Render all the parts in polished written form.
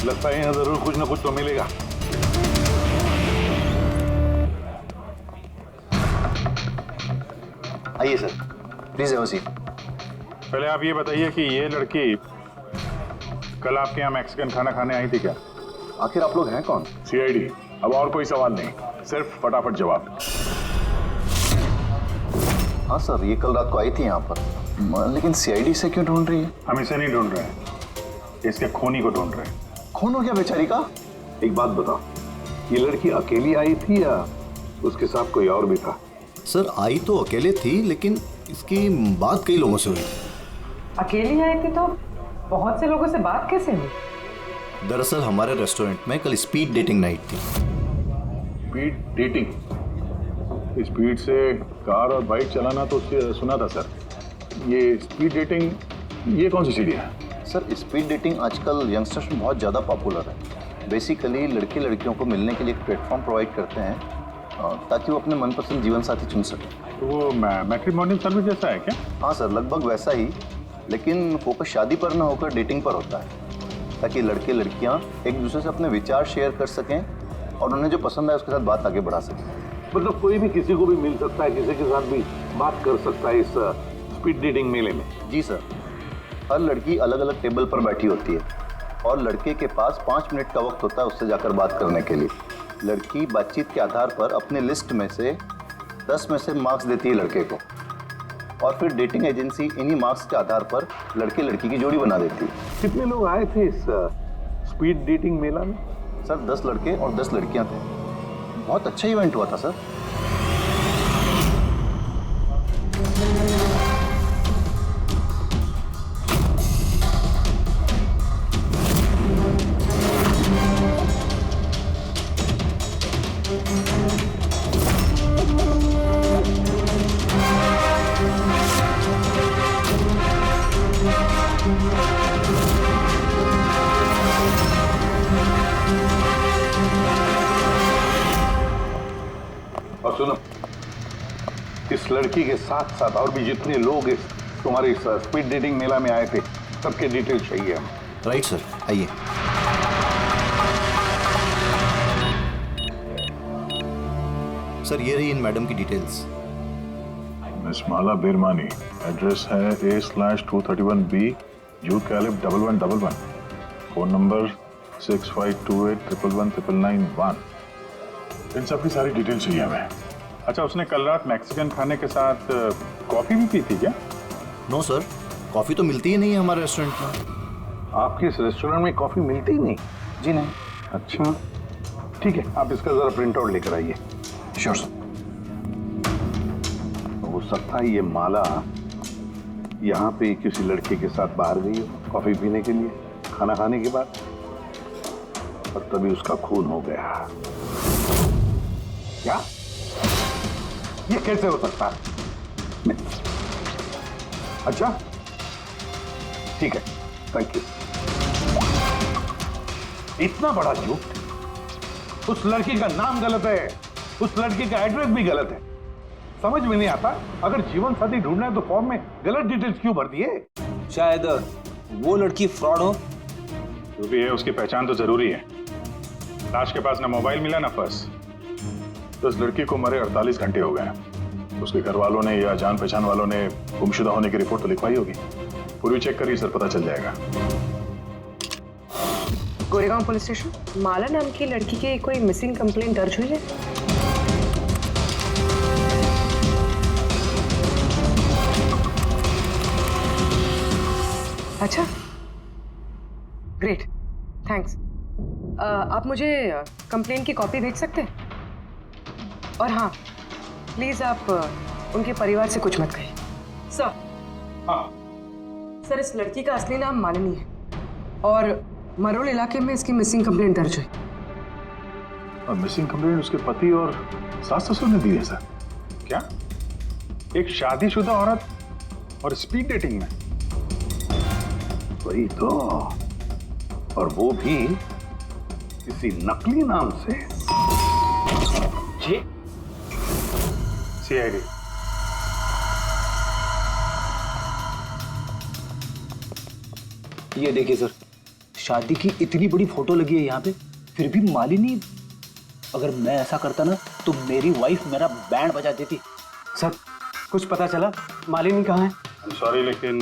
लगता है यहाँ जरूर कुछ ना कुछ तो मिलेगा। आइए sir, please have a seat. पहले आप ये बताइए कि ये लड़की कल आपके यहाँ मैक्सिकन खाना खाने आई थी क्या? आखिर आप लोग हैं कौन? सीआईडी। अब और कोई सवाल नहीं, सिर्फ फटाफट जवाब। हाँ सर, ये कल रात को आई थी यहाँ पर, लेकिन सीआईडी से क्यों ढूंढ रही है? हम इसे नहीं ढूंढ रहे हैं, इसके खूनी को ढूंढ रहे हैं। खून हो गया बेचारी का? एक बात बताओ, ये लड़की अकेली आई थी या उसके साथ कोई और भी था? सर आई तो अकेले थी, लेकिन इसकी बात कई लोगों से हुई। अकेली आई थी तो बहुत से लोगों से बात कैसे हुई? दरअसल हमारे रेस्टोरेंट में कल स्पीड डेटिंग नाइट थी। Speed dating? स्पीड से कार और बाइक चलाना तो सुना था सर। ये स्पीड डेटिंग ये कौन सी सीढ़ी है? सर, स्पीड डेटिंग आजकल यंगस्टर्स में बहुत ज़्यादा पॉपुलर है। बेसिकली लड़के लड़कियों को मिलने के लिए एक प्लेटफॉर्म प्रोवाइड करते हैं ताकि वो अपने मनपसंद जीवन साथी चुन सकें। तो वो मैट्रिमोनियल सर्विस जैसा है क्या? हाँ सर, लगभग वैसा ही, लेकिन फोकस शादी पर न होकर डेटिंग पर होता है, ताकि लड़के लड़कियां एक दूसरे से अपने विचार शेयर कर सकें और उन्हें जो पसंद है उसके साथ बात आगे बढ़ा सकें। मतलब कोई भी किसी को भी मिल सकता है, किसी के साथ भी बात कर सकता है इस स्पीड डेटिंग मेले में? जी सर, हर लड़की अलग अलग टेबल पर बैठी होती है और लड़के के पास 5 मिनट का वक्त होता है उससे जाकर बात करने के लिए। लड़की बातचीत के आधार पर अपने लिस्ट में से 10 में से मार्क्स देती है लड़के को, और फिर डेटिंग एजेंसी इन्हीं मार्क्स के आधार पर लड़के लड़की की जोड़ी बना देती है। कितने लोग आए थे इस स्पीड डेटिंग मेला में? सर 10 लड़के और 10 लड़कियां थे। बहुत अच्छा इवेंट हुआ था सर। और सुनो, इस लड़की के साथ साथ और भी जितने लोग इस तुम्हारे इस स्पीड डेटिंग मेला में आए थे सबके डिटेल्स चाहिए हमें। राइट सर, आइए। सर ये रही इन मैडम की डिटेल्स। मिस माला बिरमानी, एड्रेस है A/231B youth Caleb 1111, phone number 6528119991। इन सब की सारी डिटेल चाहिए हमें। अच्छा, उसने कल रात मैक्सिकन खाने के साथ कॉफी भी पी थी क्या? नो सर, कॉफ़ी तो मिलती ही नहीं है हमारे रेस्टोरेंट में। आपके इस रेस्टोरेंट में कॉफी मिलती ही नहीं? जी नहीं। अच्छा ठीक है, आप इसका जरा प्रिंट आउट लेकर आइए। Sure sir. हो सकता है ये माला यहाँ पे किसी लड़के के साथ बाहर गई हो कॉफी पीने के लिए खाना खाने के बाद, और तभी उसका खून हो गया। क्या? ये कैसे हो सकता है? अच्छा ठीक है, थैंक यू। इतना बड़ा झूठ? उस लड़की का नाम गलत है, उस लड़की का एड्रेस भी गलत है। समझ में नहीं आता, अगर जीवन साथी ढूंढना है तो फॉर्म में गलत डिटेल्स क्यों भर दिए? शायद वो लड़की फ्रॉड हो। जो भी है उसकी पहचान तो जरूरी है। लाश के पास ना मोबाइल मिला ना पर्स। तो इस लड़की को मरे 48 घंटे हो गए। उसके घर वालों ने या जान पहचान वालों ने गुमशुदा होने की रिपोर्ट तो लिखवाई होगी। पूरी चेक करिए सर, पता चल जाएगा। गोरेगांव पुलिस स्टेशन, माला नाम की लड़की की कोई मिसिंग कंप्लेंट दर्ज हुई है? अच्छा, ग्रेट, थैंक्स। आप मुझे कंप्लेंट की कॉपी भेज सकते हैं? और हाँ, प्लीज आप उनके परिवार से कुछ मत कहिए। सर। हाँ सर, इस लड़की का असली नाम मालिनी है और मरोल इलाके में इसकी मिसिंग कंप्लेंट दर्ज हुई। और मिसिंग कंप्लेंट उसके पति और सास ससुर ने दी है सर? क्या एक शादीशुदा औरत और स्पीड डेटिंग में? वही तो, और वो भी किसी नकली नाम से। जी सीआईडी। ये देखिए सर, शादी की इतनी बड़ी फोटो लगी है यहाँ पे, फिर भी मालिनी, अगर मैं ऐसा करता ना तो मेरी वाइफ मेरा बैंड बजा देती। सर कुछ पता चला मालिनी कहाँ है? सॉरी लेकिन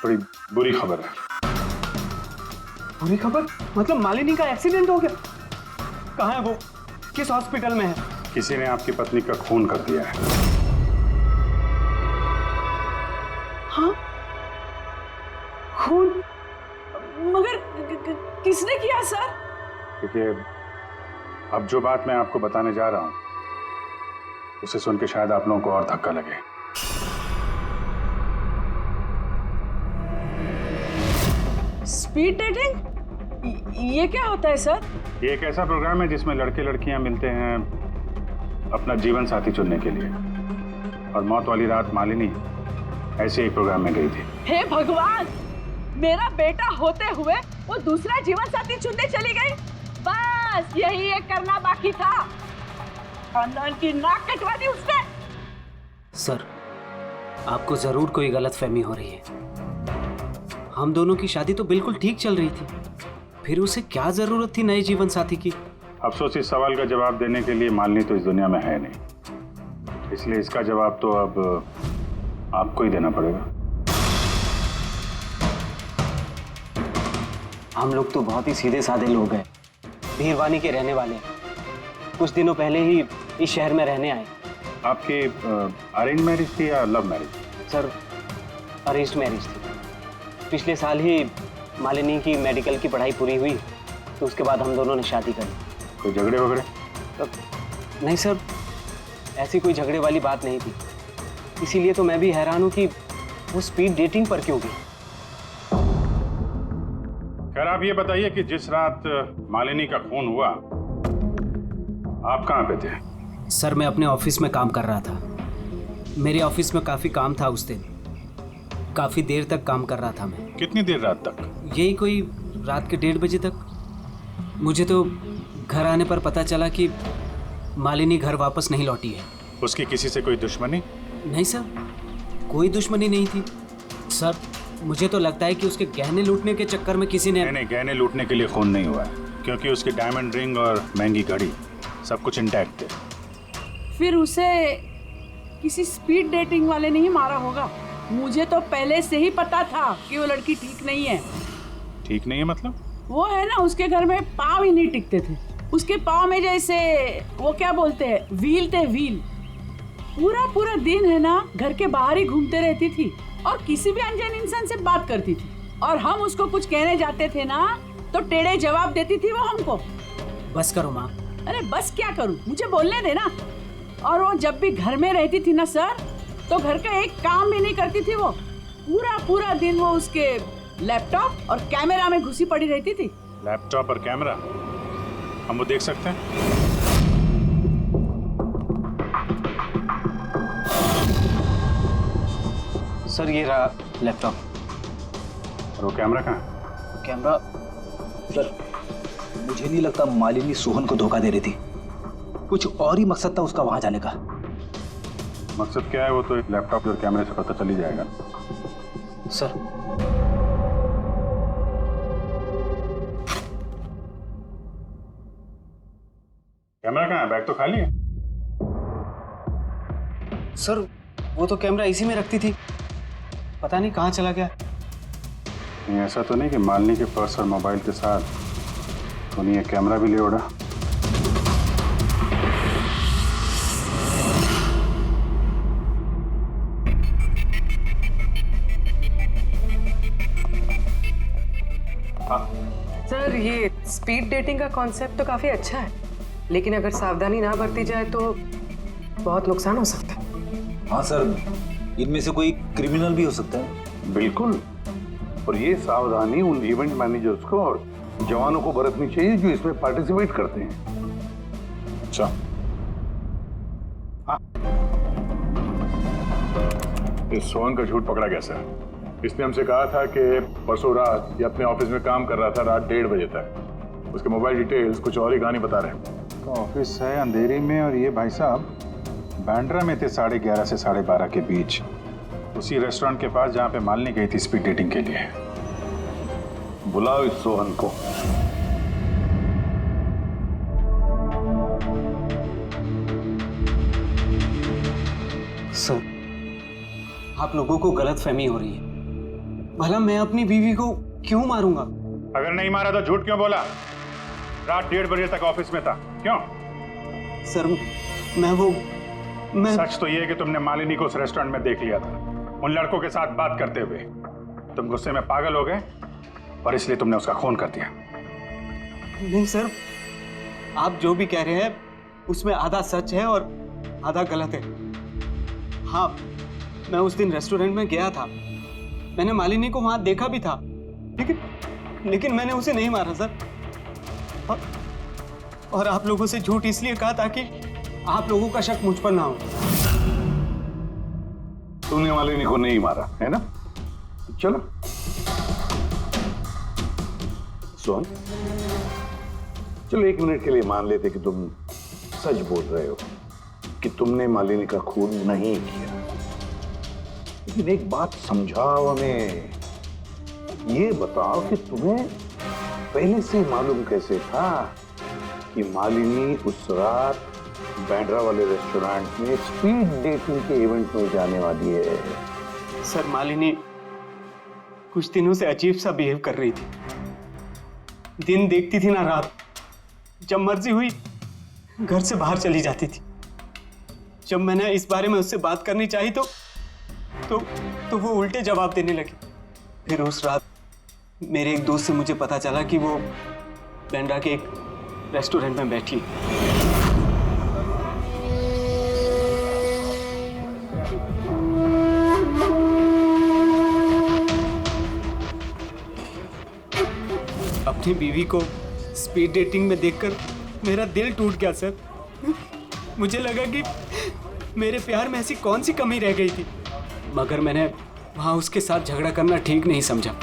बड़ी बुरी खबर है। बुरी खबर? मतलब मालिनी का एक्सीडेंट हो गया? कहाँ है वो? किस हॉस्पिटल में है? किसी ने आपकी पत्नी का खून कर दिया है। हाँ? खून? मगर किसने किया सर? देखिए, अब जो बात मैं आपको बताने जा रहा हूं उसे सुन के शायद आप लोगों को और धक्का लगे। Speed dating? ये क्या होता है सर? ये एक ऐसा प्रोग्राम है जिसमें लड़के लड़कियां मिलते हैं अपना जीवन साथी चुनने के लिए, और मौत वाली रात मालिनी ऐसे ही प्रोग्राम में गई थी। हे भगवान, मेरा बेटा होते हुए वो दूसरा जीवन साथी चुनने चली गई। बस यही एक करना बाकी था, खानदान की नाक कटवा दी उसने। सर आपको जरूर कोई गलतफहमी हो रही है। हम दोनों की शादी तो बिल्कुल ठीक चल रही थी, फिर उसे क्या जरूरत थी नए जीवन साथी की? अफसोस इस सवाल का जवाब देने के लिए मालिनी तो इस दुनिया में है नहीं, इसलिए इसका जवाब तो अब आपको ही देना पड़ेगा। हम लोग तो बहुत ही सीधे साधे लोग हैं, भीरवानी के रहने वाले हैं। कुछ दिनों पहले ही इस शहर में रहने आए। आपकी अरेंज मैरिज थी या love marriage? Sir arranged marriage थी। पिछले साल ही मालिनी की मेडिकल की पढ़ाई पूरी हुई तो उसके बाद हम दोनों ने शादी कर ली। कोई झगड़े वगड़े? नहीं सर, ऐसी कोई झगड़े वाली बात नहीं थी। इसीलिए तो मैं भी हैरान हूँ कि वो स्पीड डेटिंग पर क्यों गई। खैर आप ये बताइए कि जिस रात मालिनी का खून हुआ आप कहाँ पे थे? सर मैं अपने ऑफिस में काम कर रहा था। मेरे ऑफिस में काफ़ी काम था उस दिन, काफ़ी देर तक काम कर रहा था मैं। कितनी देर रात तक? यही कोई रात के 1:30 बजे तक। मुझे तो घर आने पर पता चला कि मालिनी घर वापस नहीं लौटी है। उसकी किसी से कोई दुश्मनी? नहीं सर, कोई दुश्मनी नहीं थी। सर मुझे तो लगता है कि उसके गहने लूटने के चक्कर में किसी ने... नहीं, गहने लूटने के लिए खून नहीं हुआ है, क्योंकि उसके डायमंड रिंग और महंगी घड़ी सब कुछ इंटैक्ट थे। फिर उसे किसी स्पीड डेटिंग वाले ने ही मारा होगा। मुझे तो पहले से ही पता था कि वो लड़की ठीक नहीं है। ठीक नहीं है मतलब? वो है ना, उसके घर में पाँव ही नहीं टिकते थे। उसके पाँव में जैसे वो क्या बोलते हैं, व्हील थे, व्हील। पूरा दिन है ना घर के बाहर ही घूमते रहती थी और किसी भी अनजान इंसान से बात करती थी, और हम उसको कुछ कहने जाते थे ना तो टेढ़े जवाब देती थी वो हमको। बस करो माँ। अरे बस क्या करूं, मुझे बोलने देना। और वो जब भी घर में रहती थी ना सर, तो घर का एक काम भी नहीं करती थी। वो पूरा दिन वो उसके लैपटॉप और कैमरा में घुसी पड़ी रहती थी। लैपटॉप और कैमरा हम वो देख सकते हैं? सर ये रहा लैपटॉप। और वो कैमरा कहाँ है? कैमरा? सर मुझे नहीं लगता मालिनी सोहन को धोखा दे रही थी, कुछ और ही मकसद था उसका वहां जाने का। मकसद क्या है वो तो एक लैपटॉप और कैमरे से पता चल ही जाएगा। सर कैमरा कहाँ है? बैग तो खाली है। सर वो तो कैमरा इसी में रखती थी, पता नहीं कहाँ चला गया। नहीं ऐसा तो नहीं कि मालिनी के पर्स और मोबाइल के साथ उन्हें ये कैमरा भी ले उड़ा? सर ये स्पीड डेटिंग का कॉन्सेप्ट तो काफी अच्छा है, लेकिन अगर सावधानी ना बरती जाए तो बहुत नुकसान हो सकता है। हाँ सर, इनमें से कोई क्रिमिनल भी हो सकता है। बिल्कुल, और ये सावधानी उन इवेंट मैनेजर्स को और जवानों को बरतनी चाहिए जो इसमें पार्टिसिपेट करते हैं। अच्छा इस सोहन का झूठ पकड़ा कैसा? इसने हमसे कहा था कि परसों रात ये अपने ऑफिस में काम कर रहा था रात 1:30 बजे तक। उसके मोबाइल डिटेल्स कुछ और ही कहानी बता रहे हैं। तो ऑफिस है अंधेरी में और ये भाई साहब बांद्रा में थे 11:30 से 12:30 के बीच, उसी रेस्टोरेंट के पास जहाँ पे मालिनी गई थी स्पीड डेटिंग के लिए। बुलाओ इस सोहन को। सर, आप लोगों को गलतफहमी हो रही है। भला मैं अपनी बीवी को क्यों मारूंगा? अगर नहीं मारा तो झूठ क्यों बोला? रात 1:30 बजे तक ऑफिस में था, क्यों? सर, मैं सच तो ये है कि तुमने मालिनी को उस रेस्टोरेंट में देख लिया था, उन लड़कों के साथ बात करते हुए। तुम गुस्से में पागल हो गए और इसलिए तुमने उसका खून कर दिया। नहीं सर, आप जो भी कह रहे हैं उसमें आधा सच है और आधा गलत है। हाँ, मैं उस दिन रेस्टोरेंट में गया था, मैंने मालिनी को वहां देखा भी था, लेकिन मैंने उसे नहीं मारा सर। और आप लोगों से झूठ इसलिए कहा ताकि आप लोगों का शक मुझ पर ना हो। तूने मालिनी को नहीं मारा है ना? चलो सोहन, चलो 1 मिनट के लिए मान लेते कि तुम सच बोल रहे हो कि तुमने मालिनी का खून नहीं किया, लेकिन एक बात समझाओ हमें। ये बताओ कि तुम्हें पहले से मालूम कैसे था कि मालिनी उस रात बैंड्रा वाले रेस्टोरेंट में स्पीड डेटिंग के इवेंट में जाने वाली है? सर, मालिनी कुछ दिनों से अजीब सा बिहेव कर रही थी। दिन देखती थी ना रात, जब मर्जी हुई घर से बाहर चली जाती थी। जब मैंने इस बारे में उससे बात करनी चाहिए तो वो उल्टे जवाब देने लगी। फिर उस रात मेरे एक दोस्त से मुझे पता चला कि वो बैंड्रा के एक रेस्टोरेंट में बैठी। अपनी बीवी को स्पीड डेटिंग में देखकर मेरा दिल टूट गया सर। मुझे लगा कि मेरे प्यार में ऐसी कौन सी कमी रह गई थी, मगर मैंने वहां उसके साथ झगड़ा करना ठीक नहीं समझा।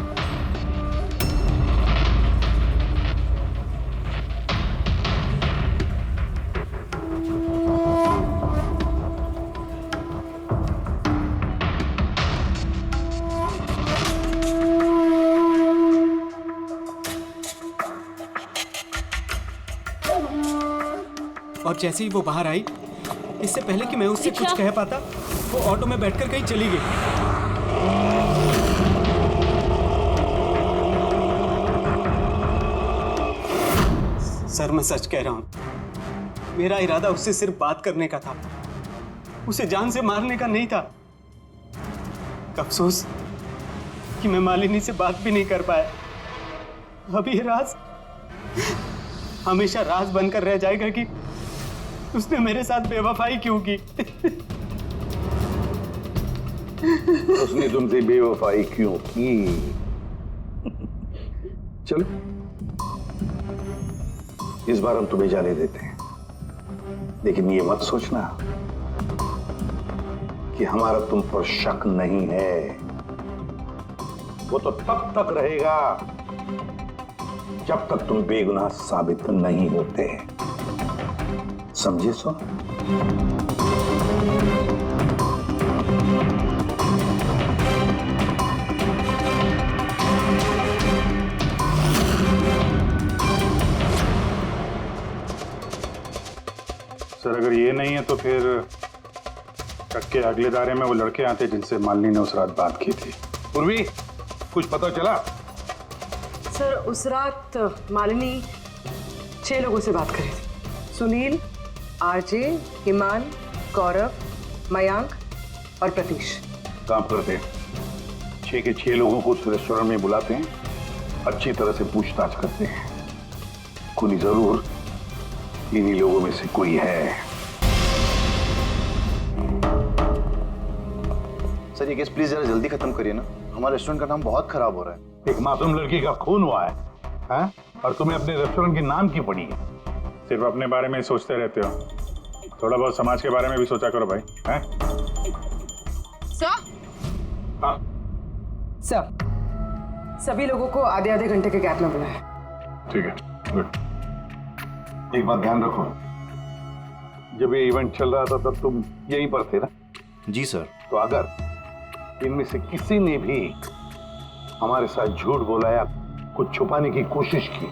और जैसे ही वो बाहर आई, इससे पहले कि मैं उससे कुछ कह पाता, वो ऑटो में बैठकर कहीं चली गई। सर, मैं सच कह रहा हूं, मेरा इरादा उससे सिर्फ बात करने का था, उसे जान से मारने का नहीं था। अफसोस कि मैं मालिनी से बात भी नहीं कर पाया। अब ये राज हमेशा राज बनकर रह जाएगा कि उसने मेरे साथ बेवफाई क्यों की। उसने तुमसे बेवफाई क्यों की? चलो इस बार हम तुम्हें जाने देते हैं, लेकिन ये मत सोचना कि हमारा तुम पर शक नहीं है। वो तो तब तक रहेगा जब तक तुम बेगुनाह साबित नहीं होते। समझे सो? सर, अगर ये नहीं है तो फिर ट्रक के अगले दायरे में वो लड़के आते जिनसे मालिनी ने उस रात बात की थी। पूर्वी, कुछ पता चला? सर, उस रात मालिनी 6 लोगों से बात करी थी। सुनील, आरजे, हिमान, गौरव, मयांक और प्रतीश। काम करते हैं, 6 के 6 लोगों को उस रेस्टोरेंट में बुलाते हैं, अच्छी तरह से पूछताछ करते हैं। खूनी जरूर इन्हीं लोगों में से कोई है। सर, ये केस प्लीज जरा जल्दी खत्म करिए ना, हमारे रेस्टोरेंट का नाम बहुत खराब हो रहा है। एक मासूम लड़की का खून हुआ है, हैं? और तुम्हें अपने रेस्टोरेंट के नाम की पड़ी है। सिर्फ अपने बारे में ही सोचते रहते हो, थोड़ा बहुत समाज के बारे में भी सोचा करो भाई, हैं? हाँ, सर, सभी लोगों को आधे आधे घंटे के गैप में बुलाया। ठीक है, गुड। एक बात ध्यान रखो, जब ये इवेंट चल रहा था तब तुम यहीं पर थे ना? जी सर। तो अगर इनमें से किसी ने भी हमारे साथ झूठ बोला या कुछ छुपाने की कोशिश की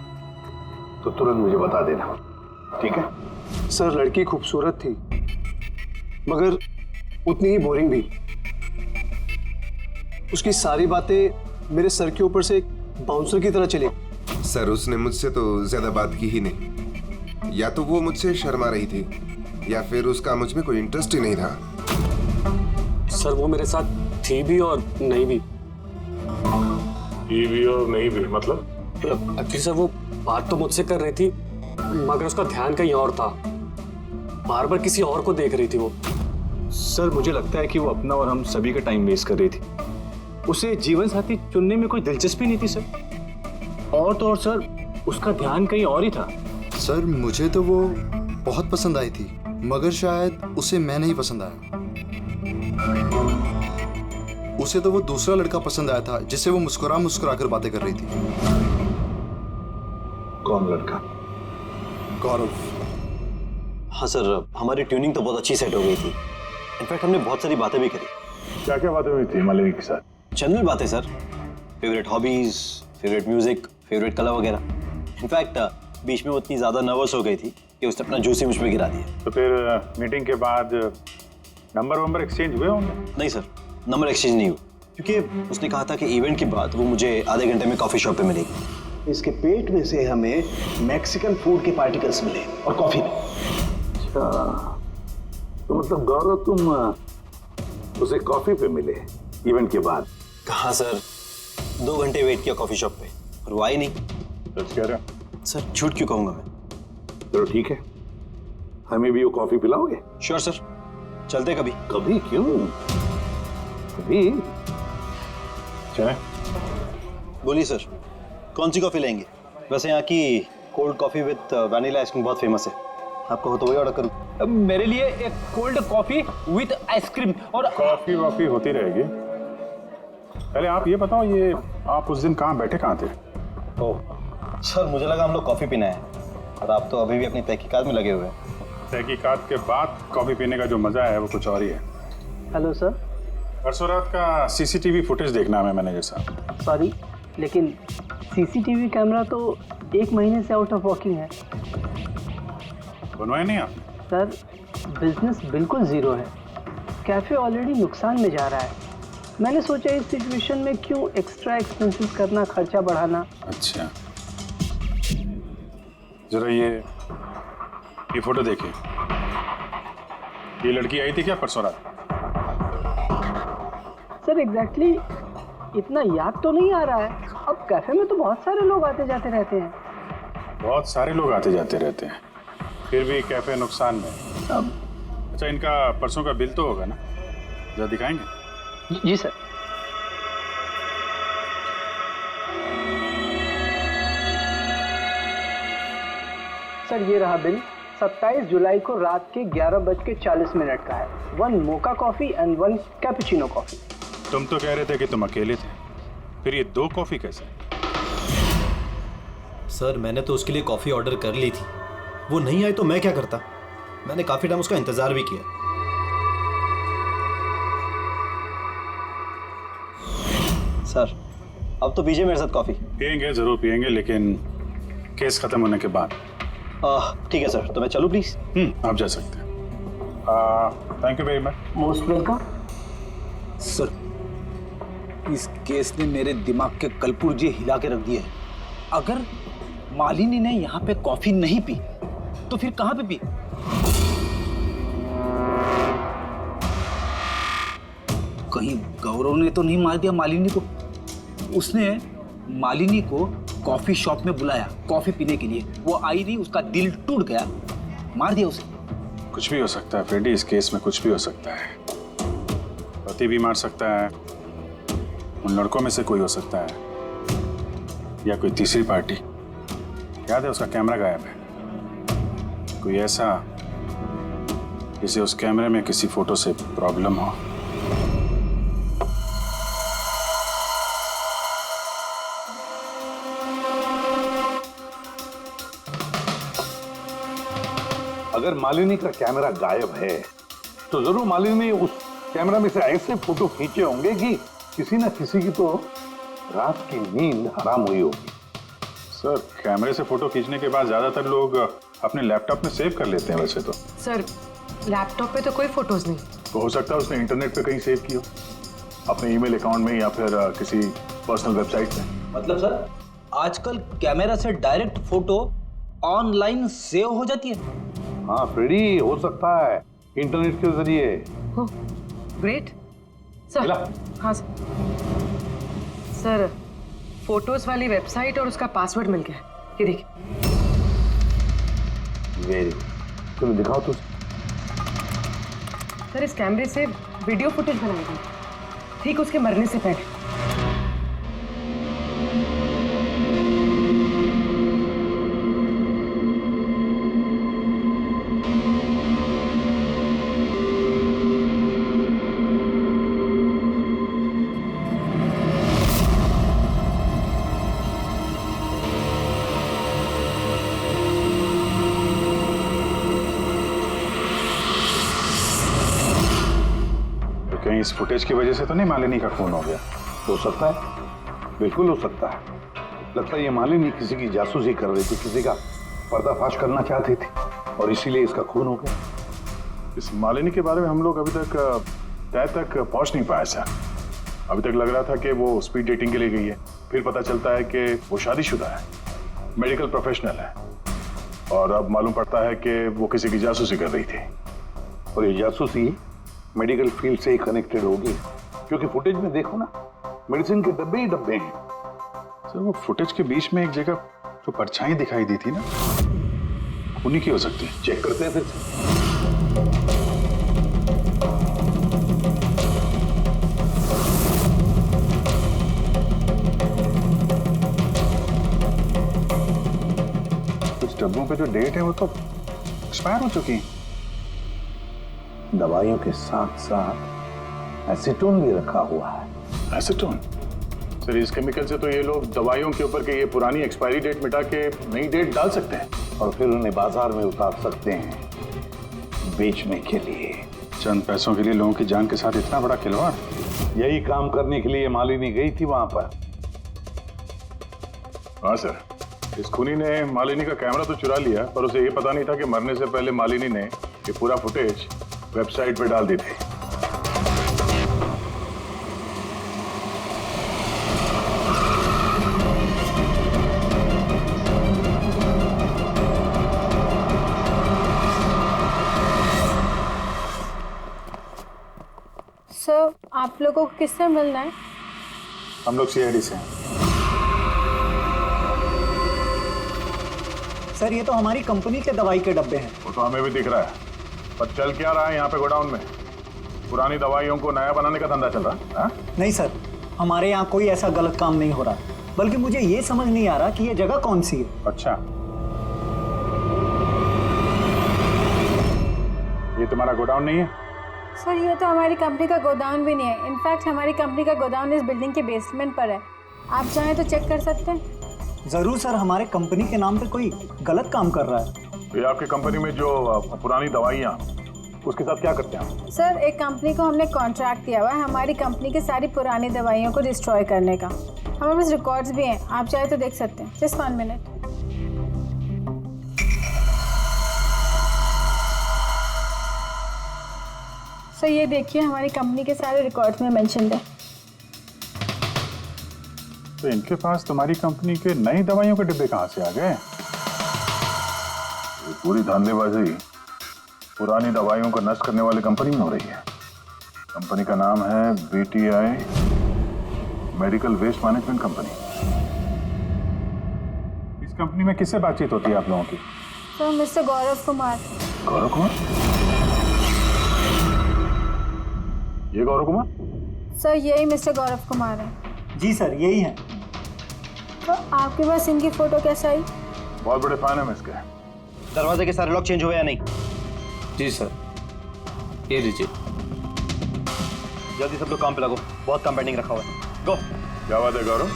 तो तुरंत मुझे बता देना, ठीक है? सर लड़की खूबसूरत थी मगर उतनी ही बोरिंग भी। उसकी सारी बातें मेरे सर के ऊपर से एक बाउंसर की तरह चली। सर उसने मुझसे तो ज्यादा बात की ही नहीं। या तो वो मुझसे शर्मा रही थी या फिर उसका मुझ में कोई इंटरेस्ट ही नहीं था। सर वो मेरे साथ थी भी और नहीं भी। ये भी और नहीं भी मतलब? एक्चुअली सर वो बात तो मुझसे कर रही थी मगर उसका ध्यान कहीं और था, बार बार किसी और को देख रही थी वो। सर मुझे लगता है कि वो अपना और हम सभी का टाइम वेस्ट कर रही थी। उसे जीवन साथी चुनने में कोई दिलचस्पी नहीं थी सर। और तो और सर उसका ध्यान कहीं और ही था। सर मुझे तो वो बहुत पसंद आई थी मगर शायद उसे मैं नहीं पसंद आया। उसे तो वो दूसरा लड़का पसंद आया था जिससे वो मुस्कुरा मुस्कुरा कर बातें कर रही थी। कौन लड़का? गौरव। हाँ सर, हमारी ट्यूनिंग तो बहुत अच्छी सेट हो गई थी। इनफैक्ट हमने बहुत सारी बातें भी करी। क्या क्या बातें हुई थी मालिनी के साथ? जनरल बातें sir, favourite hobbies, favourite music, favourite colour वगैरह। इनफैक्ट बीच में वो इतनी ज्यादा नर्वस हो गई थी कि उसने अपना जूस ही मुझ पे गिरा दिया। तो फिर मीटिंग के बाद नंबर एक्सचेंज हुए होंगे? नहीं सर, नंबर एक्सचेंज नहीं हुआ क्योंकि उसने कहा था कि इवेंट के बाद वो मुझे आधे घंटे में कॉफी शॉप पे मिलेगी। इसके पेट में से हमें मैक्सिकन फूड के पार्टिकल्स मिले और कॉफी में। अच्छा, तो मतलब गौरव तुम उसे कॉफी पे मिले इवेंट के बाद? कहाँ सर, 2 घंटे वेट किया कॉफी शॉप पे और वो आई नहीं। सच कह रहे हो? सर झूठ क्यों कहूंगा मैं। चलो ठीक है, हमें भी वो कॉफी पिलाओगे? श्योर सर, चलते कभी। कभी क्यों, कभी चले। बोलिए सर, कौन सी कॉफी लेंगे? वैसे यहाँ की cold coffee with vanilla ice cream बहुत फेमस है। आपको हो तो वही ऑर्डर करूँ। मेरे लिए एक कोल्ड कॉफी विद आइसक्रीम। और कॉफी वॉफी होती रहेगी। पहले आप ये बताओ, ये आप उस दिन कहाँ बैठे कहाँ थे? ओह सर, मुझे लगा हम लोग कॉफी पीना है और आप तो अभी भी अपनी तहकीकात में लगे हुए हैं। तहकीकात के बाद कॉफी पीने का जो मजा है वो कुछ और ही है। Hello sir. परसों रात का सीसीटीवी फुटेज देखना है मैनेजर साहब। सॉरी, लेकिन सीसीटीवी कैमरा तो 1 महीने से आउट ऑफ वर्किंग है। बनवाया नहीं आपने? सर बिजनेस बिल्कुल ज़ीरो है। कैफ़े ऑलरेडी नुकसान में जा रहा है। मैंने सोचा इस सिचुएशन में क्यों एक्स्ट्रा एक्सपेंसेस करना, खर्चा बढ़ाना। अच्छा, जरा ये फोटो देखिए। ये लड़की आई थी क्या परसों रात? सर एग्जैक्टली इतना याद तो नहीं आ रहा है। अब कैफ़े में तो बहुत सारे लोग आते जाते रहते हैं। बहुत सारे लोग आते जाते रहते हैं, फिर भी कैफे नुकसान में। अब अच्छा, इनका परसों का बिल तो होगा ना, जरा दिखाएंगे? जी सर। सर ये रहा बिल। 27 जुलाई को रात के 11:40 का है। 1 mocha coffee and 1 cappuccino coffee. तुम तो कह रहे थे कि तुम अकेले थे, फिर ये 2 कॉफी कैसे? सर मैंने तो उसके लिए कॉफ़ी ऑर्डर कर ली थी, वो नहीं आई तो मैं क्या करता। मैंने काफ़ी टाइम उसका इंतज़ार भी किया। सर अब तो पीजिए मेरे साथ कॉफी। पियेंगे, जरूर पियेंगे, लेकिन केस खत्म होने के बाद। ठीक है सर, तो मैं चलूँ प्लीज? आप जा सकते हैं। Thank you very much. Most welcome. Sir इस केस ने मेरे दिमाग के कलपुर्जे हिला के रख दिए हैं। अगर मालिनी ने यहाँ पे कॉफी नहीं पी तो फिर कहाँ पे पी? कहीं गौरव ने तो नहीं मार दिया मालिनी को? उसने मालिनी को कॉफी शॉप में बुलाया कॉफी पीने के लिए, वो आई नहीं, उसका दिल टूट गया, मार दिया उसे। कुछ भी हो सकता है फ्रेडी, इस केस में कुछ भी हो सकता है। पति भी मार सकता है, उन लड़कों में से कोई हो सकता है, या कोई तीसरी पार्टी। याद है उसका कैमरा गायब है, कोई ऐसा जिसे उस कैमरे में किसी फोटो से प्रॉब्लम हो। अगर मालिनी का कैमरा गायब है तो जरूर मालिनी ने उस कैमरा में से ऐसे फोटो खींचे होंगे कि किसी ना किसी की तो रात की नींद हराम हुई होगी। सर कैमरे से फोटो खींचने के बाद ज्यादातर लोग अपने लैपटॉप में सेव कर लेते हैं वैसे तो। सर लैपटॉप पे तो कोई फोटोज नहीं। तो हो सकता है उसने इंटरनेट पे कहीं सेव की हो, अपने ईमेल अकाउंट में या फिर किसी पर्सनल वेबसाइट में। मतलब सर आजकल कैमरा से डायरेक्ट फोटो ऑनलाइन सेव हो जाती है? हाँ फ्रेडी, हो सकता है इंटरनेट के जरिए। हो ग्रेट सर। हाँ सर फोटोज वाली वेबसाइट और उसका पासवर्ड मिल गया, ये देखिए। वेरी, चलो दिखाओ तो। सर इस कैमरे से वीडियो फुटेज बनाई गई ठीक उसके मरने से पहले। कहीं इस फुटेज की वजह से तो नहीं मालिनी का खून हो गया? हो सकता है, बिल्कुल हो सकता है। लगता है ये मालिनी किसी की जासूसी कर रही थी, किसी का पर्दाफाश करना चाहती थी और इसीलिए इसका खून हो गया। इस मालिनी के बारे में हम लोग अभी तक तय तक पहुंच नहीं पाए सर। अभी तक लग रहा था कि वो स्पीड डेटिंग के लिए गई है, फिर पता चलता है कि वो शादीशुदा है, मेडिकल प्रोफेशनल है, और अब मालूम पड़ता है कि वो किसी की जासूसी कर रही थी। और ये जासूसी मेडिकल फील्ड से ही कनेक्टेड होगी, क्योंकि फुटेज में देखो ना, मेडिसिन के डब्बे ही डब्बे हैं। सर वो फुटेज के बीच में एक जगह जो परछाई दिखाई दी थी ना, उन्हीं की हो सकती है। चेक करते हैं फिर से। कुछ डब्बों पे जो डेट है वो तो एक्सपायर हो चुकी है। दवाइयों के साथ साथ एसीटोन भी रखा हुआ है। एसीटोन? सर इस केमिकल से तो ये लोग दवाइयों के ऊपर के ये पुरानी एक्सपायरी डेट मिटा के नई डेट डाल सकते हैं और फिर उन्हें बाजार में उतार सकते हैं बेचने के लिए। चंद पैसों के लिए लोगों की जान के साथ इतना बड़ा खिलवाड़। यही काम करने के लिए मालिनी गई थी वहां पर। हाँ सर, इस खूनी ने मालिनी का कैमरा तो चुरा लिया, पर उसे ये पता नहीं था कि मरने से पहले मालिनी ने ये पूरा फुटेज वेबसाइट पे डाल दी थी। सर आप लोगों को किससे मिलना है? हम लोग सीआईडी से हैं। सर ये तो हमारी कंपनी के दवाई के डब्बे हैं। वो तो हमें भी दिख रहा है, पर चल क्या रहा है यहाँ पे गोडाउन में? पुरानी दवाइयों को नया बनाने का धंधा चल रहा है? हाँ? नहीं सर, हमारे यहाँ कोई ऐसा गलत काम नहीं हो रहा, बल्कि मुझे ये समझ नहीं आ रहा कि ये जगह कौन सी है। अच्छा, ये तुम्हारा गोडाउन नहीं है? सर ये तो हमारी कंपनी का गोदाम भी नहीं है। इनफैक्ट हमारी कंपनी का गोदाम इस बिल्डिंग के बेसमेंट पर है। आप चाहें तो चेक कर सकते हैं। जरूर सर, हमारे कंपनी के नाम पे कोई गलत काम कर रहा है। ये आपकी कंपनी में जो पुरानी दवाइयाँ, उसके साथ क्या करते हैं? सर एक कंपनी को हमने कॉन्ट्रैक्ट दिया हुआ है हमारी कंपनी की सारी पुरानी दवाइयों को डिस्ट्रॉय करने का। हमारे पास रिकॉर्ड्स भी हैं, आप चाहे तो देख सकते हैं। Just 1 minute. सर ये देखिए, हमारी कंपनी के सारे रिकॉर्ड्स में मेंशन्ड है। तो इनके पास तुम्हारी कंपनी के नई दवाइयों के डिब्बे कहाँ से आ गए? ये पूरी धांधलेबाजी पुरानी दवाइयों को नष्ट करने वाली कंपनी में हो रही है। कंपनी का नाम है VTI medical waste management company. इस कंपनी में किससे बातचीत होती है आप लोगों की? Sir mister Gaurav Kumar. गौरव कुमार? ये गौरव कुमार? सर यही मिस्टर गौरव कुमार है। जी सर यही है। तो आपके पास इनकी फोटो कैसे आई? बहुत बड़े फैन है मैं इसके। दरवाजे के सारे लॉक चेंज हुए या नहीं? जी सर, ये लीजिए। जल्दी सब लोग काम पे लगो, बहुत काम पेंडिंग रखा हुआ है। गो। क्या बात है गौरव,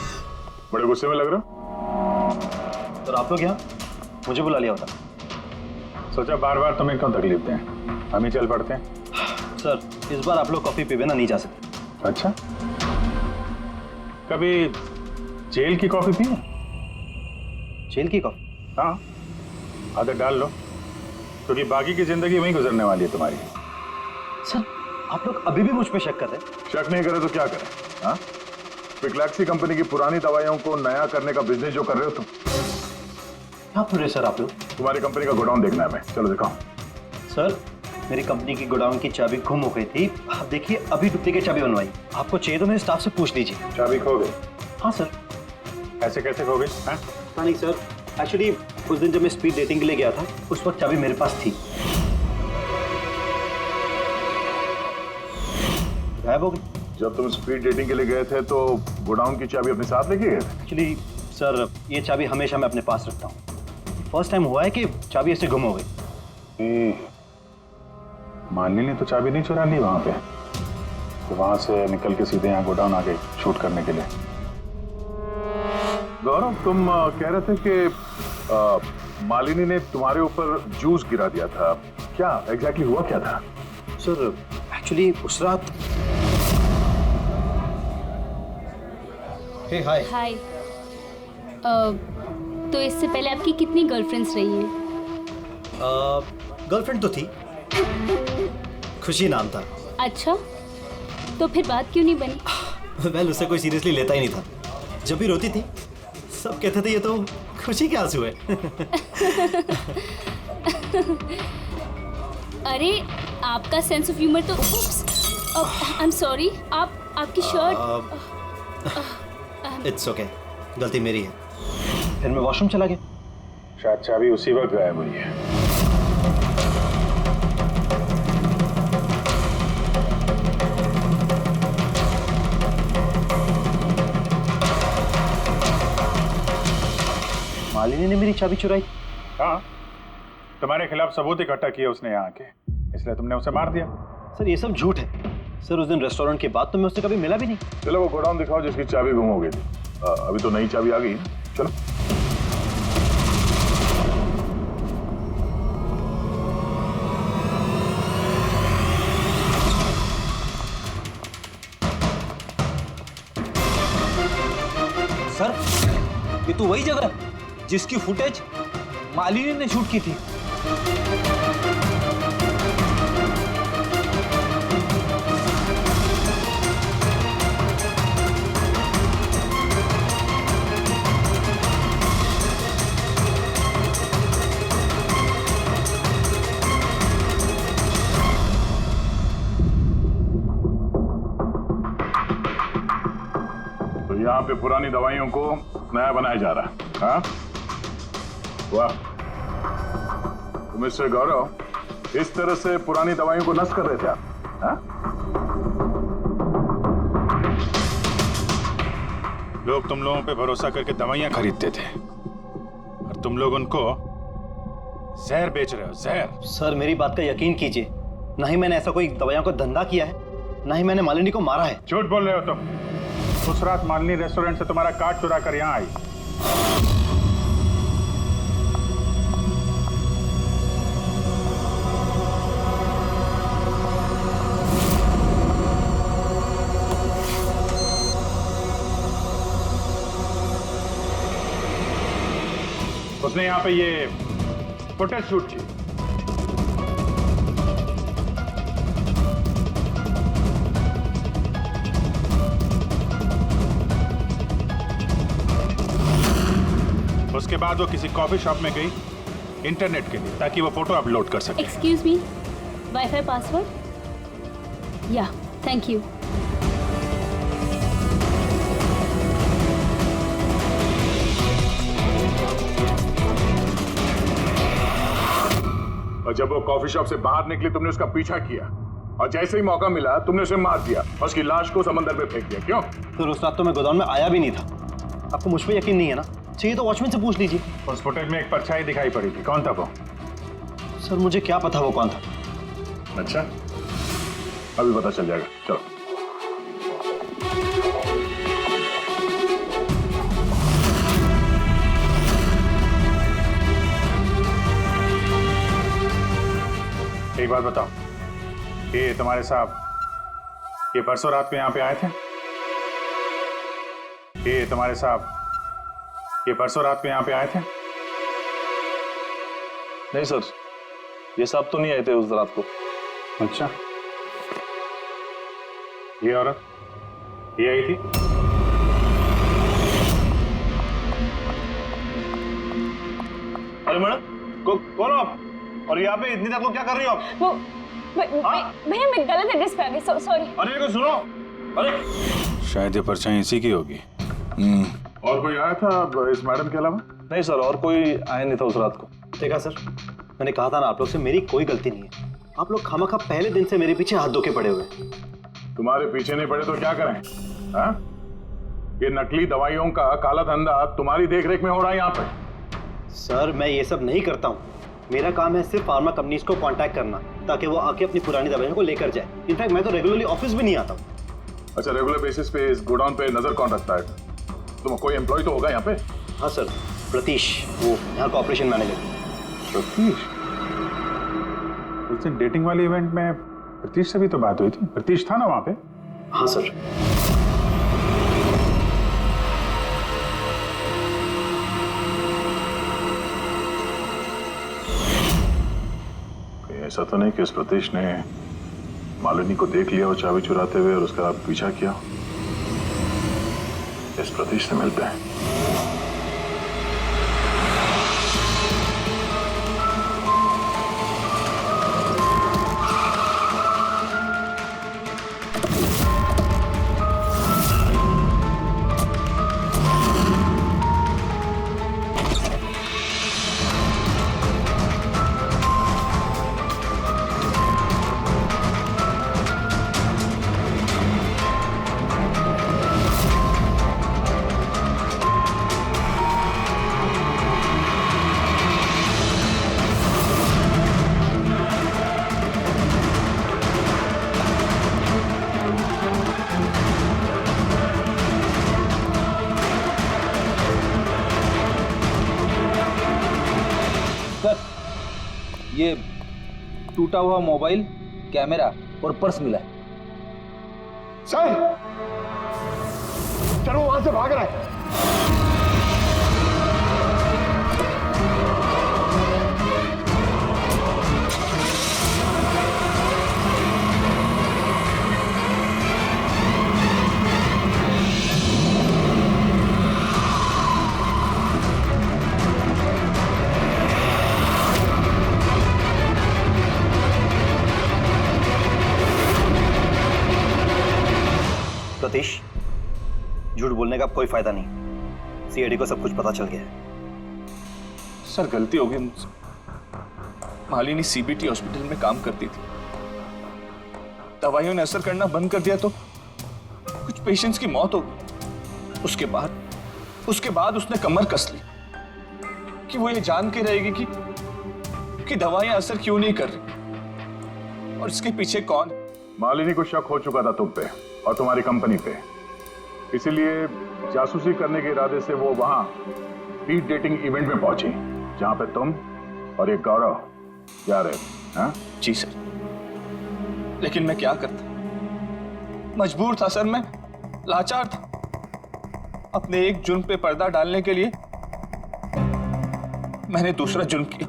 बड़े गुस्से में लग रहे हो? सर आप लोग यहाँ मुझे बुला लिया होता। सोचा बार बार तुम्हें क्यों तकलीफ दें, हम ही चल पड़ते हैं। सर इस बार आप लोग कॉफी पे बिना नहीं जा सकते। अच्छा, कभी जेल की कॉफी पी है? जेल की कॉफी? हाँ, आदत डाल लो, क्योंकि बाकी की जिंदगी वहीं गुजरने वाली है तुम्हारी। सर, आप लोग अभी भी मुझ पे शक कर रहे हैं? शक नहीं करे तो क्या करें? हाँ, पिकलैक्सी कंपनी की पुरानी दवाइयों को नया करने का बिजनेस जो कर रहे हो तुम। क्या बोल रहे सर आप लोग? तुम्हारी कंपनी का गोडाउन देखना है, मैं चलो दिखाओ। सर, मेरी कंपनी की गोडाउन की चाबी गुम हो गई थी। आप देखिए, अभी डुप्लीकेट चाबी बनवाई। आपको चाहिए तो मेरे स्टाफ से पूछ लीजिए। चाबी खो गई? हाँ सर। ऐसे कैसे खो गई? पता नहीं सर, एक्चुअली उस दिन जब मैं स्पीड डेटिंग के लिए गया था, उस वक्त चाबी मेरे पास थी। गायब हो गई। जब तुम स्पीड डेटिंग के लिए गए थे तो गोडाउन की चाबी अपने साथ लेके गए थे? एक्चुअली सर, ये चाबी हमेशा मैं अपने पास रखता हूँ। फर्स्ट टाइम हुआ है कि चाबी ऐसे गुम हो गई। मालिनी ने तो चाबी नहीं चुरा ली वहां पे, तो वहां से निकल के सीधे यहाँ गोडाउन आ गए शूट करने के लिए। गौरव, तुम कह रहे थे कि मालिनी ने तुम्हारे ऊपर जूस गिरा दिया था, क्या एग्जैक्टली हुआ क्या था? सर, एक्चुअली उस रात हे हाय। हाय। तो इससे पहले आपकी कितनी गर्लफ्रेंड्स रही हैं? गर्लफ्रेंड तो थी, खुशी नाम था। अच्छा, तो फिर बात क्यों नहीं बनी? वेल, उसे कोई सीरियसली लेता ही नहीं था। जब भी रोती थी सब कहते थे ये तो खुशी के आंसू है। अरे, आपका सेंस ऑफ ह्यूमर तो आई एम सॉरी, आपकी शर्ट। इट्स ओके, गलती मेरी है। फिर मैं वॉशरूम चला गया। शायद चाबी उसी वक्त गायब हुई है। मालिनी ने मेरी चाबी चुराई? हाँ, तुम्हारे खिलाफ सबूत इकट्ठा किए उसने यहाँ आके, इसलिए तुमने उसे मार दिया। सर, ये सब झूठ है। सर, उस दिन रेस्टोरेंट के बाद तो मैं उससे कभी मिला भी नहीं। चलो वो गोडाउन दिखाओ जिसकी चाबी गुम हो गई थी। अभी तो नई चाबी आ गई है, चलो। सर, ये तो वही जगह है जिसकी फुटेज मालिनी ने शूट की थी। यहाँ पे पुरानी दवाइयों को नया बनाया जा रहा है। हाँ, वाह, मिस्टर गौरव इस तरह से पुरानी दवाइयों को नष्ट कर रहे थे आप? हाँ? लोग तुम लोगों पे भरोसा करके दवाइयां खरीदते थे और तुम लोग उनको जहर बेच रहे हो, जहर। सर, मेरी बात का यकीन कीजिए, ना ही मैंने ऐसा कोई दवाइयों का धंधा किया है, ना ही मैंने मालिनी को मारा है। झूठ बोल रहे हो तुम। उस रात मालिनी रेस्टोरेंट से तुम्हारा कार्ड चुरा कर यहाँ आई। उसने यहाँ पे ये फुटेज शूट की। उसके बाद वो किसी कॉफी शॉप में गई इंटरनेट के लिए, ताकि वो फोटो अपलोड कर सके। Excuse me, wifi password? या, थैंक यू। और जब वो कॉफी शॉप से बाहर निकली तुमने उसका पीछा किया और जैसे ही मौका मिला तुमने उसे मार दिया और उसकी लाश को समंदर में फेंक दिया। क्यों? तो उस रात तो मैं गोदाम में आया भी नहीं था। आपको मुझ पर यकीन नहीं है ना? चाहिए तो वॉचमैन से पूछ लीजिए। उस फुटेज में एक परछाई दिखाई पड़ी थी, कौन था वो? सर, मुझे क्या पता वो कौन था। अच्छा, अभी पता चल जाएगा, चलो। एक बात बताओ, ये तुम्हारे साहब ये परसों रात को यहाँ पे आए थे? ये तुम्हारे साहब ये परसों रात को यहाँ पे आए थे? नहीं सर, ये साहब तो नहीं आए थे उस रात को। अच्छा, ये औरत ये आई थी? अरे मैडम, कौन हो आप? और यहाँ पे इतनी रात को क्या कर रही हो आप? वो भैया मैं गलत एड्रेस पे आ गई, सॉरी। अरे को सुनो, अरे शायद ये परछाई इसी की होगी। और कोई आया था इस मैडम के अलावा? नहीं सर, और कोई आया नहीं था उस रात को। देखा सर, मैंने कहा था ना आप लोग से, मेरी कोई गलती नहीं है। आप लोग खामखा पहले दिन से मेरे पीछे हाथ धो के पड़े हुए। तुम्हारे पीछे नहीं पड़े तो क्या करें? हाँ? ये नकली दवाइयों का काला धंधा तुम्हारी देखरेख में हो रहा है यहाँ पे। सर मैं ये सब नहीं करता हूँ। मेरा काम है सिर्फ फार्मा कंपनीज को कांटेक्ट करना ताकि वो आके अपनी पुरानी दवाइयों को लेकर जाए। इनफैक्ट मैं तो रेगुलरली ऑफिस भी नहीं आता हूँ। अच्छा, रेगुलर बेसिस पे इस गोडाउन पे नजर कौन रखता है? तुम कोई एम्प्लॉय तो होगा यहाँ पे? हाँ सर, प्रतीश, वो यहाँ का ऑपरेशन मैनेजर। प्रतीश? उस दिन डेटिंग वाले इवेंट में प्रतीश से भी तो बात हुई थी। प्रतीश था ना वहाँ पे? हाँ सर। ऐसा तो नहीं कि इस प्रतीश ने मालिनी को देख लिया और चाबी चुराते हुए और उसका पीछा किया? इस प्रतीश से मिलते हैं। ये टूटा हुआ मोबाइल, कैमरा और पर्स मिला है। सर, चलो वहां से भाग रहा है। प्रतीश, झूठ बोलने का कोई फायदा नहीं। सीआईडी को सब कुछ पता चल गया है। सर गलती हो गई मुझसे। मालिनी सीबीटी हॉस्पिटल में काम करती थी। दवाइयों ने असर करना बंद कर दिया तो कुछ पेशेंट्स की मौत हो गई। उसके बाद उसने कमर कस ली कि वो ये जान के रहेगी कि दवाइयां असर क्यों नहीं कर रही और इसके पीछे कौन। मालिनी को शक हो चुका था तुम पे और तुम्हारी कंपनी पे, इसीलिए जासूसी करने के इरादे से वो वहां स्पीड डेटिंग इवेंट में पहुंची जहां पे तुम और एक गौरव जा रहे थे। हाँ? जी सर, लेकिन मैं क्या करता, मजबूर था सर, मैं लाचार था। अपने एक जुर्म पे पर्दा डालने के लिए मैंने दूसरा जुर्म किया।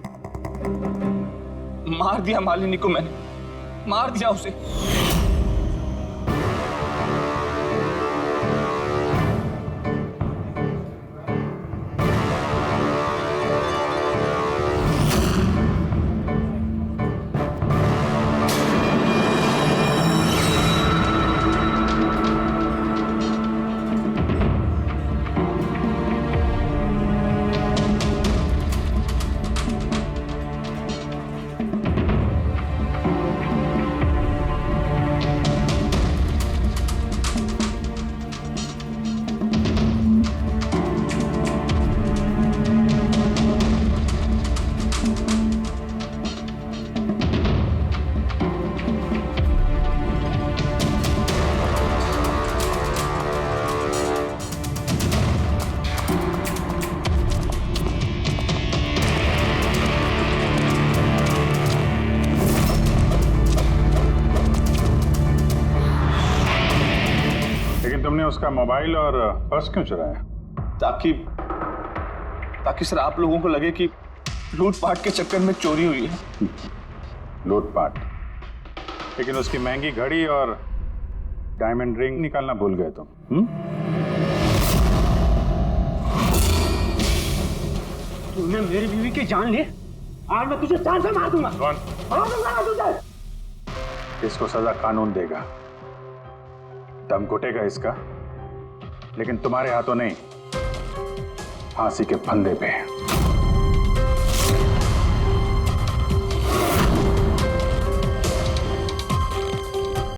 मार दिया मालिनी को, मैंने मार दिया उसे। तुमने उसका मोबाइल और पर्स क्यों चुराया? ताकि ताकि सर आप लोगों को लगे कि लूटपाट के चक्कर में चोरी हुई है। लूटपाट? लेकिन उसकी महंगी घड़ी और डायमंड रिंग निकालना भूल गए तुम। तूने मेरी बीवी की जान ली, आज मैं तुझे जान से मार दूंगा। कौन? मार दूंगा तुझे। इसको सजा कानून देगा, दम घुटेगा इसका, लेकिन तुम्हारे हाथों नहीं, फांसी के फंदे पे।